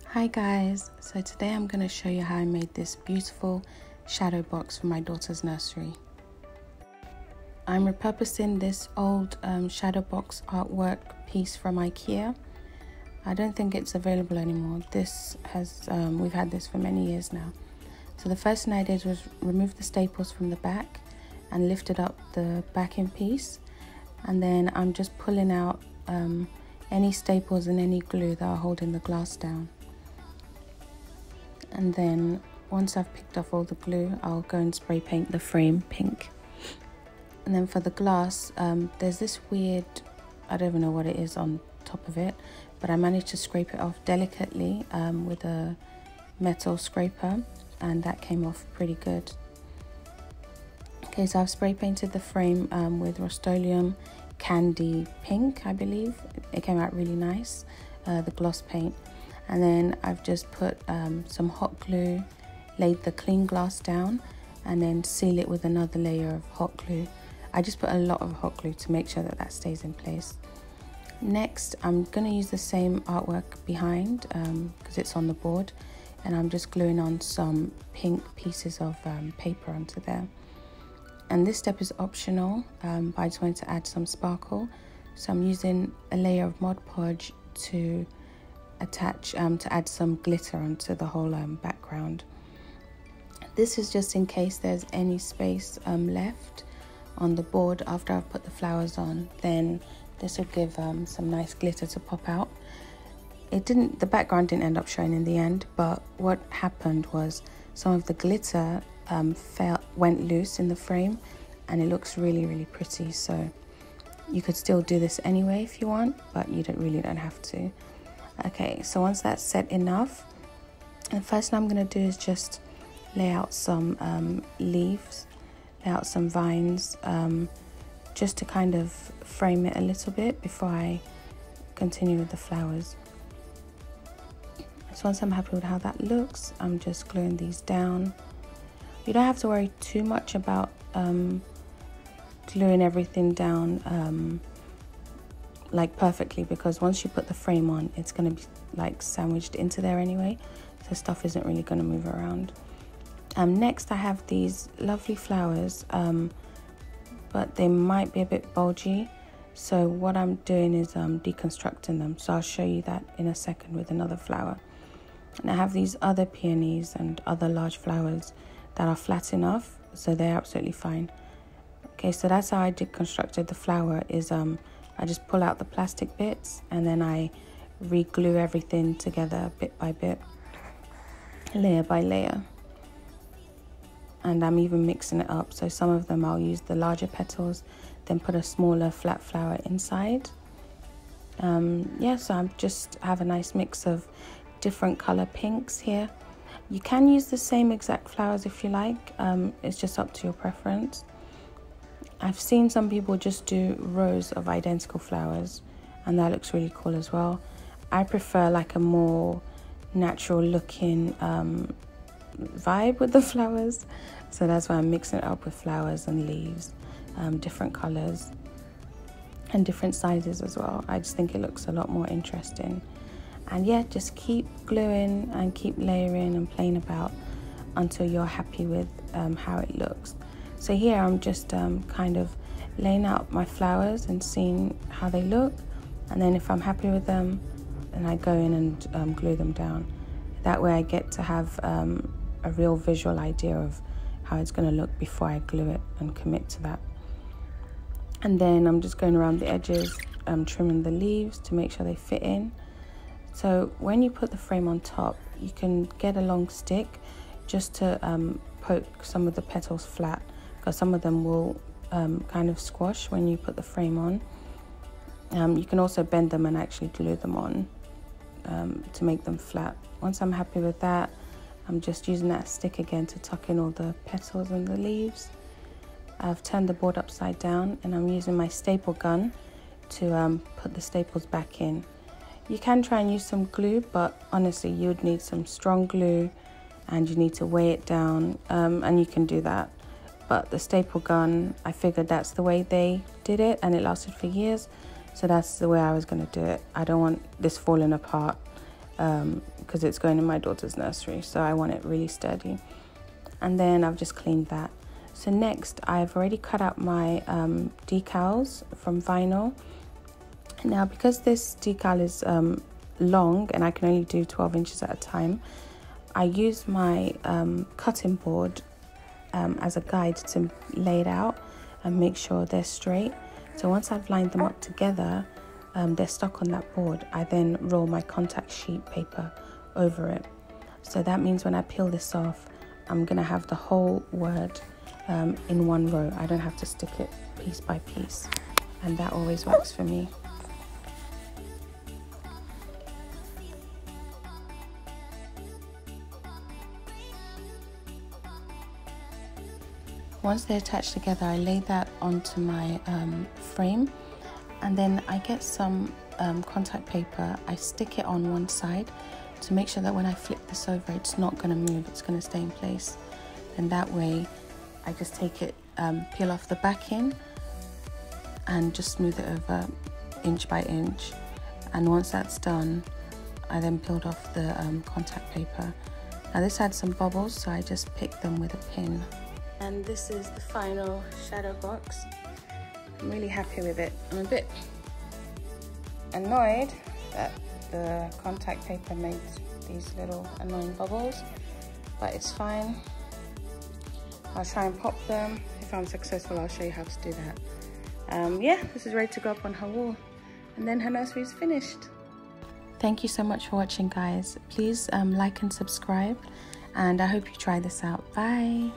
Hi guys, so today I'm going to show you how I made this beautiful shadow box for my daughter's nursery. I'm repurposing this old shadow box artwork piece from IKEA. I don't think it's available anymore. This has we've had this for many years now. So the first thing I did was remove the staples from the back and lifted up the backing piece, and then I'm just pulling out any staples and any glue that are holding the glass down. And then once I've picked off all the glue, I'll go and spray paint the frame pink. And then for the glass, there's this weird, I don't even know what it is on top of it, but I managed to scrape it off delicately with a metal scraper, and that came off pretty good. Okay, so I've spray painted the frame with Rust-Oleum Candy Pink, I believe. It came out really nice, the gloss paint. And then I've just put some hot glue, laid the clean glass down, and then seal it with another layer of hot glue. I just put a lot of hot glue to make sure that that stays in place. Next, I'm going to use the same artwork behind because it's on the board, and I'm just gluing on some pink pieces of paper onto there. And this step is optional, but I just wanted to add some sparkle. So I'm using a layer of Mod Podge to attach to add some glitter onto the whole background. This is just in case there's any space left on the board after I've put the flowers on, then this will give some nice glitter to pop out. The background didn't end up showing in the end, but what happened was some of the glitter went loose in the frame, and it looks really pretty. So you could still do this anyway if you want, but you really don't have to. Okay, so once that's set enough, the first thing I'm going to do is just lay out some leaves, lay out some vines, just to kind of frame it a little bit before I continue with the flowers. So once I'm happy with how that looks, I'm just gluing these down. You don't have to worry too much about gluing everything down like perfectly, because once you put the frame on, it's going to be like sandwiched into there anyway, so stuff isn't really going to move around. Next I have these lovely flowers, but they might be a bit bulgy, so what I'm doing is deconstructing them, so I'll show you that in a second with another flower. And I have these other peonies and other large flowers that are flat enough, so they're absolutely fine. Okay, so that's how I deconstructed the flower, is I just pull out the plastic bits and then I re-glue everything together bit by bit, layer by layer. And I'm even mixing it up, so some of them I'll use the larger petals, then put a smaller flat flower inside. Yeah, so I just have a nice mix of different color pinks here. You can use the same exact flowers if you like, it's just up to your preference. I've seen some people just do rows of identical flowers, and that looks really cool as well. I prefer like a more natural looking vibe with the flowers, so that's why I'm mixing it up with flowers and leaves, different colors and different sizes as well. I just think it looks a lot more interesting. And yeah, just keep gluing and keep layering and playing about until you're happy with how it looks. So here I'm just kind of laying out my flowers and seeing how they look, and then if I'm happy with them, then I go in and glue them down. That way I get to have a real visual idea of how it's going to look before I glue it and commit to that. And then I'm just going around the edges, trimming the leaves to make sure they fit in. So when you put the frame on top, you can get a long stick just to poke some of the petals flat, because some of them will kind of squash when you put the frame on. You can also bend them and actually glue them on to make them flat. Once I'm happy with that, I'm just using that stick again to tuck in all the petals and the leaves. I've turned the board upside down and I'm using my staple gun to put the staples back in. You can try and use some glue, but honestly you would need some strong glue and you need to weigh it down, and you can do that. but the staple gun, I figured that's the way they did it and it lasted for years. So that's the way I was going to do it. I don't want this falling apart because it's going in my daughter's nursery. So I want it really sturdy. And then I've just cleaned that. So next, I've already cut out my decals from vinyl. Now, because this decal is long and I can only do 12 inches at a time, I use my cutting board as a guide to lay it out and make sure they're straight. So once I've lined them up together, they're stuck on that board. I then roll my contact sheet paper over it. So that means when I peel this off, I'm gonna have the whole word in one row. I don't have to stick it piece by piece, and that always works for me. Once they're attached together, I lay that onto my frame, and then I get some contact paper. I stick it on one side to make sure that when I flip this over, it's not going to move, it's going to stay in place. And that way, I just take it, peel off the backing, and just smooth it over inch by inch. And once that's done, I then peeled off the contact paper. Now this had some bubbles, so I just picked them with a pin. And this is the final shadow box. I'm really happy with it. I'm a bit annoyed that the contact paper made these little annoying bubbles, but it's fine. I'll try and pop them. If I'm successful, I'll show you how to do that. Yeah, this is ready to go up on her wall, and then her nursery is finished. Thank you so much for watching, guys. Please like and subscribe, and I hope you try this out. Bye.